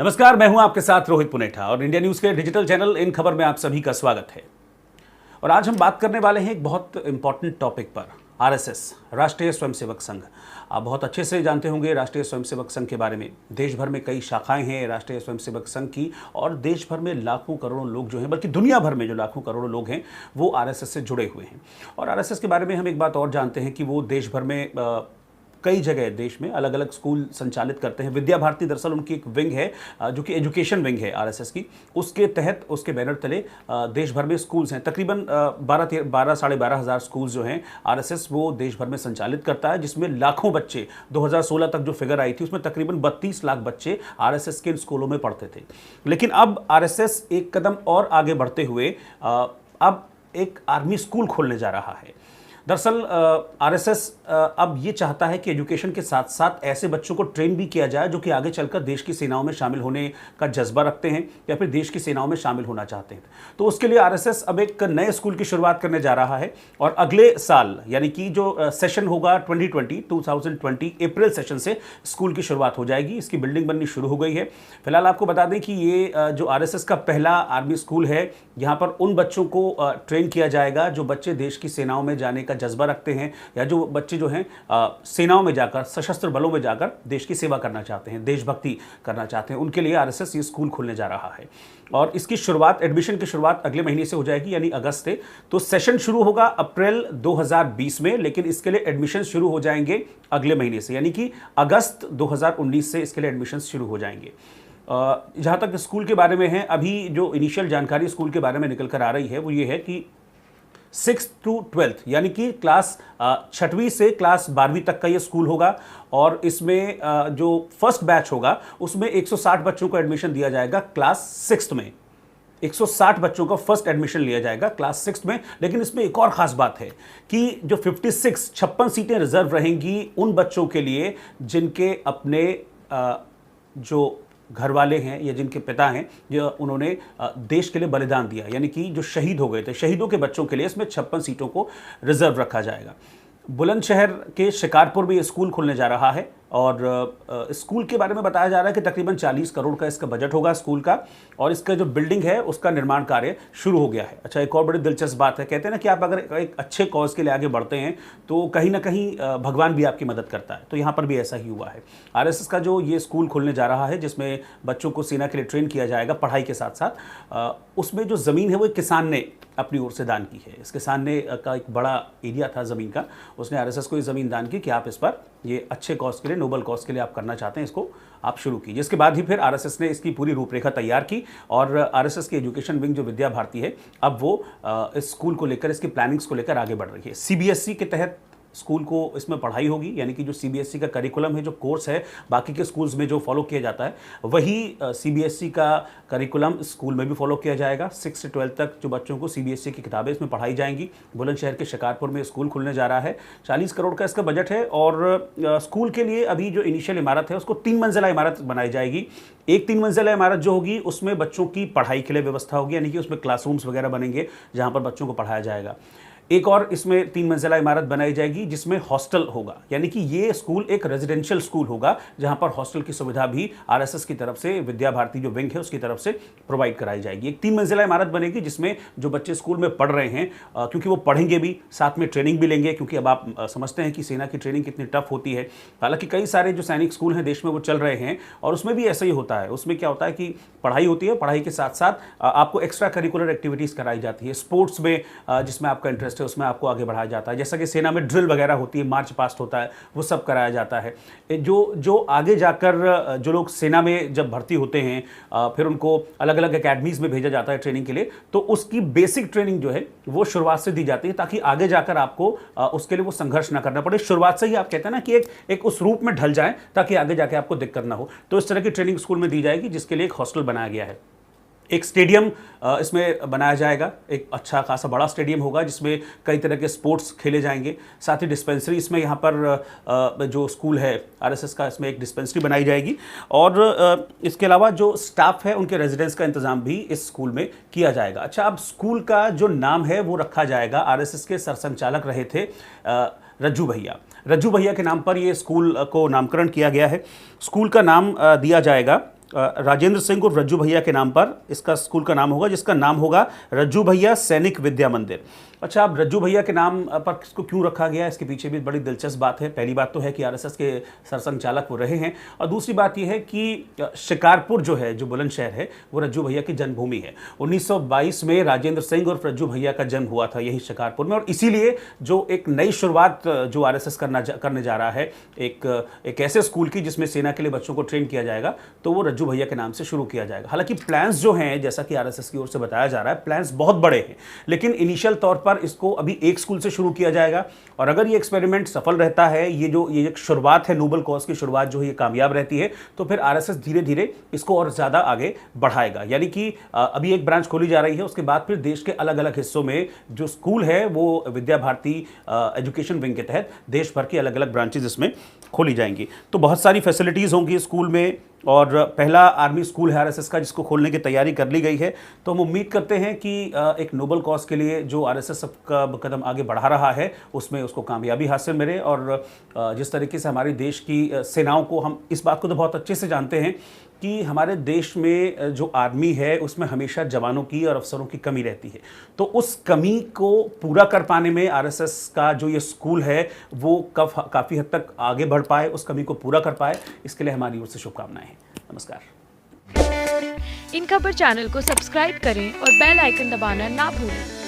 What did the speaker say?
नमस्कार, मैं हूं आपके साथ रोहित पुनेठा और इंडिया न्यूज़ के डिजिटल चैनल इन खबर में आप सभी का स्वागत है। और आज हम बात करने वाले हैं एक बहुत इंपॉर्टेंट टॉपिक पर, आरएसएस, राष्ट्रीय स्वयंसेवक संघ। आप बहुत अच्छे से जानते होंगे राष्ट्रीय स्वयंसेवक संघ के बारे में। देश भर में कई शाखाएं हैं राष्ट्रीय स्वयंसेवक संघ की और देश भर में लाखों करोड़ों लोग जो हैं, बल्कि दुनिया भर में जो लाखों करोड़ों लोग हैं वो आरएसएस से जुड़े हुए हैं। और आरएसएस के बारे में हम एक बात और जानते हैं कि वो देश भर में कई जगह देश में अलग अलग स्कूल संचालित करते हैं। विद्या भारती दरअसल उनकी एक विंग है जो कि एजुकेशन विंग है आरएसएस की। उसके तहत, उसके बैनर तले देश भर में स्कूल्स हैं। तकरीबन 12,500 स्कूल्स जो हैं आरएसएस वो देश भर में संचालित करता है, जिसमें लाखों बच्चे, 2016 तक जो फिगर आई थी उसमें तकरीबन 32 लाख बच्चे आरएसएस के इन स्कूलों में पढ़ते थे। लेकिन अब आरएसएस एक कदम और आगे बढ़ते हुए अब एक आर्मी स्कूल खोलने जा रहा है। दरअसल आरएसएस अब ये चाहता है कि एजुकेशन के साथ साथ ऐसे बच्चों को ट्रेन भी किया जाए जो कि आगे चलकर देश की सेनाओं में शामिल होने का जज्बा रखते हैं या फिर देश की सेनाओं में शामिल होना चाहते हैं। तो उसके लिए आरएसएस अब एक नए स्कूल की शुरुआत करने जा रहा है और अगले साल यानी कि जो सेशन होगा 2020 अप्रैल सेशन से स्कूल की शुरुआत हो जाएगी। इसकी बिल्डिंग बननी शुरू हो गई है। फिलहाल आपको बता दें कि ये जो आरएसएस का पहला आर्मी स्कूल है, यहाँ पर उन बच्चों को ट्रेन किया जाएगा जो बच्चे देश की सेनाओं में जाने का जज्बा रखते हैं या जो बच्चे जो हैं सेनाओं में जाकर, सशस्त्र बलों में जाकर देश की सेवा करना चाहते हैं, देशभक्ति करना चाहते हैं। उनके लिए आरएसएस ये स्कूल खोलने जा रहा है और इसकी शुरुआत, एडमिशन की शुरुआत अगले महीने से हो जाएगी यानी अगस्त से। तो सेशन शुरू होगा अप्रैल 2020 में, लेकिन इसके लिए एडमिशन शुरू हो जाएंगे अगले महीने से यानी कि अगस्त 2019 से इसके लिए एडमिशन शुरू हो जाएंगे। जहाँ तक स्कूल के बारे में है, अभी जो इनिशियल जानकारी स्कूल के बारे में निकल कर आ रही है वो ये है कि 6th to 12th यानी कि क्लास 6वीं से क्लास 12वीं तक का ये स्कूल होगा और इसमें जो फर्स्ट बैच होगा उसमें 160 बच्चों को एडमिशन दिया जाएगा क्लास 6th में। 160 बच्चों का फर्स्ट एडमिशन लिया जाएगा क्लास 6th में। लेकिन इसमें एक और ख़ास बात है कि जो 56 सीटें रिजर्व रहेंगी उन बच्चों के लिए जिनके अपने जो घर वाले हैं या जिनके पिता हैं जो उन्होंने देश के लिए बलिदान दिया, यानी कि जो शहीद हो गए थे, शहीदों के बच्चों के लिए इसमें 56 सीटों को रिजर्व रखा जाएगा। बुलंदशहर के शिकारपुर में ये स्कूल खुलने जा रहा है और स्कूल के बारे में बताया जा रहा है कि तकरीबन 40 करोड़ का इसका बजट होगा स्कूल का और इसका जो बिल्डिंग है उसका निर्माण कार्य शुरू हो गया है। अच्छा, एक और बड़ी दिलचस्प बात है, कहते हैं ना कि आप अगर एक अच्छे कॉज के लिए आगे बढ़ते हैं तो कहीं ना कहीं भगवान भी आपकी मदद करता है। तो यहाँ पर भी ऐसा ही हुआ है। आरएसएस का जो ये स्कूल खुलने जा रहा है जिसमें बच्चों को सेना के लिए ट्रेन किया जाएगा पढ़ाई के साथ साथ, उसमें जो ज़मीन है वो एक किसान ने अपनी ओर से दान की है। इस किसान ने का एक बड़ा एरिया था ज़मीन का, उसने आरएसएस को ये ज़मीन दान की कि आप इस पर ये अच्छे कॉज के लिए, नोबल कॉज के लिए आप करना चाहते हैं, इसको आप शुरू कीजिए। इसके बाद ही फिर आरएसएस ने इसकी पूरी रूपरेखा तैयार की और आरएसएस की एजुकेशन विंग जो विद्या भारती है अब वो इस स्कूल को लेकर, इसकी प्लानिंग्स को लेकर आगे बढ़ रही है। सीबीएसई के तहत स्कूल को इसमें पढ़ाई होगी, यानी कि जो सीबीएसई का करिकुलम है, जो कोर्स है बाकी के स्कूल्स में जो फॉलो किया जाता है वही सीबीएसई का करिकुलम स्कूल में भी फॉलो किया जाएगा। 6 से 12 तक जो बच्चों को सीबीएसई की किताबें इसमें पढ़ाई जाएंगी। बुलंदशहर के शिकारपुर में स्कूल खुलने जा रहा है। 40 करोड़ का इसका बजट है और स्कूल के लिए अभी जो इनिशियल इमारत है उसको 3 मंजिला इमारत बनाई जाएगी। एक 3 मंजिला इमारत जो होगी उसमें बच्चों की पढ़ाई के लिए व्यवस्था होगी, यानी कि उसमें क्लासरूम्स वगैरह बनेंगे जहाँ पर बच्चों को पढ़ाया जाएगा। एक और इसमें 3 मंजिला इमारत बनाई जाएगी जिसमें हॉस्टल होगा, यानी कि ये स्कूल एक रेजिडेंशियल स्कूल होगा जहां पर हॉस्टल की सुविधा भी आरएसएस की तरफ से, विद्या भारती जो विंग है उसकी तरफ से प्रोवाइड कराई जाएगी। एक 3 मंजिला इमारत बनेगी जिसमें जो बच्चे स्कूल में पढ़ रहे हैं, क्योंकि वो पढ़ेंगे भी, साथ में ट्रेनिंग भी लेंगे, क्योंकि अब आप समझते हैं कि सेना की ट्रेनिंग कितनी टफ होती है। हालांकि कई सारे जो सैनिक स्कूल हैं देश में वो चल रहे हैं और उसमें भी ऐसा ही होता है। उसमें क्या होता है कि पढ़ाई होती है, पढ़ाई के साथ साथ आपको एक्स्ट्रा करिकुलर एक्टिविटीज़ कराई जाती है। स्पोर्ट्स में जिसमें आपका इंटरेस्ट है उसमें आपको आगे बढ़ाया जाता है। जैसा कि सेना में ड्रिल वगैरह होती है, मार्च पास्ट होता है, वो सब कराया जाता है। जो आगे जाकर जो लोग सेना में जब भर्ती होते हैं फिर उनको अलग अलग एकेडमीज में भेजा जाता है ट्रेनिंग के लिए, तो उसकी बेसिक ट्रेनिंग जो है वो शुरुआत से दी जाती है ताकि आगे जाकर आपको उसके लिए वो संघर्ष ना करना पड़े। शुरुआत से ही आप कहते हैं ना कि एक उस रूप में ढल जाए ताकि आगे जाके आपको दिक्कत ना हो। तो इस तरह की ट्रेनिंग स्कूल में दी जाएगी जिसके लिए एक हॉस्टल बनाया गया है। एक स्टेडियम इसमें बनाया जाएगा, एक अच्छा खासा बड़ा स्टेडियम होगा जिसमें कई तरह के स्पोर्ट्स खेले जाएंगे। साथ ही डिस्पेंसरी इसमें यहाँ पर जो स्कूल है आरएसएस का, इसमें एक डिस्पेंसरी बनाई जाएगी और इसके अलावा जो स्टाफ है उनके रेजिडेंस का इंतजाम भी इस स्कूल में किया जाएगा। अच्छा, अब स्कूल का जो नाम है वो रखा जाएगा, आरएसएस के सरसंचालक रहे थे रज्जू भैया के नाम पर ये स्कूल को नामकरण किया गया है। स्कूल का नाम दिया जाएगा राजेंद्र सिंह और रज्जू भैया के नाम पर इसका स्कूल का नाम होगा, जिसका नाम होगा रज्जू भैया सैनिक विद्या मंदिर। अच्छा, अब रज्जू भैया के नाम पर इसको क्यों रखा गया, इसके पीछे भी बड़ी दिलचस्प बात है। पहली बात तो है कि आरएसएस के सरसंघचालक वो रहे हैं, और दूसरी बात ये है कि शिकारपुर जो है, जो बुलंदशहर है, वो रज्जू भैया की जन्मभूमि है। 1922 में राजेंद्र सिंह और रज्जू भैया का जन्म हुआ था यही शिकारपुर में, और इसीलिए जो एक नई शुरुआत जो आरएसएस करने जा रहा है, एक ऐसे स्कूल की जिसमें सेना के लिए बच्चों को ट्रेन किया जाएगा, तो वो रज्जू भैया के नाम से शुरू किया जाएगा। हालांकि प्लान्स जो हैं, जैसा कि आरएसएस की ओर से बताया जा रहा है, प्लान्स बहुत बड़े हैं, लेकिन इनिशियल तौर पर इसको अभी एक स्कूल से शुरू किया जाएगा। और अगर ये एक्सपेरिमेंट सफल रहता है, ये एक शुरुआत है, नोबल कॉज की शुरुआत जो है, ये कामयाब रहती है, तो फिर आरएसएस धीरे धीरे इसको और ज्यादा आगे बढ़ाएगा। यानी कि अभी एक ब्रांच खोली जा रही है, उसके बाद फिर देश के अलग अलग हिस्सों में जो स्कूल है, वो विद्या भारती एजुकेशन विंग के तहत देश भर की अलग अलग ब्रांचेज इसमें खोली जाएंगी। तो बहुत सारी फैसिलिटीज होंगी स्कूल में, और पहला आर्मी स्कूल है आरएसएस का जिसको खोलने की तैयारी कर ली गई है। तो हम उम्मीद करते हैं कि एक नोबल कॉज के लिए जो आरएसएस का कदम आगे बढ़ा रहा है, उसमें उसको कामयाबी हासिल मिले। और जिस तरीके से हमारे देश की सेनाओं को, हम इस बात को तो बहुत अच्छे से जानते हैं कि हमारे देश में जो आर्मी है उसमें हमेशा जवानों की और अफसरों की कमी रहती है। तो उस कमी को पूरा कर पाने में आरएसएस का जो ये स्कूल है वो काफ़ी हद तक आगे बढ़ पाए, उस कमी को पूरा कर पाए, इसके लिए हमारी ओर से शुभकामनाएं हैं। नमस्कार। इन खबर चैनल को सब्सक्राइब करें और बेल आइकन दबाना ना भूलें।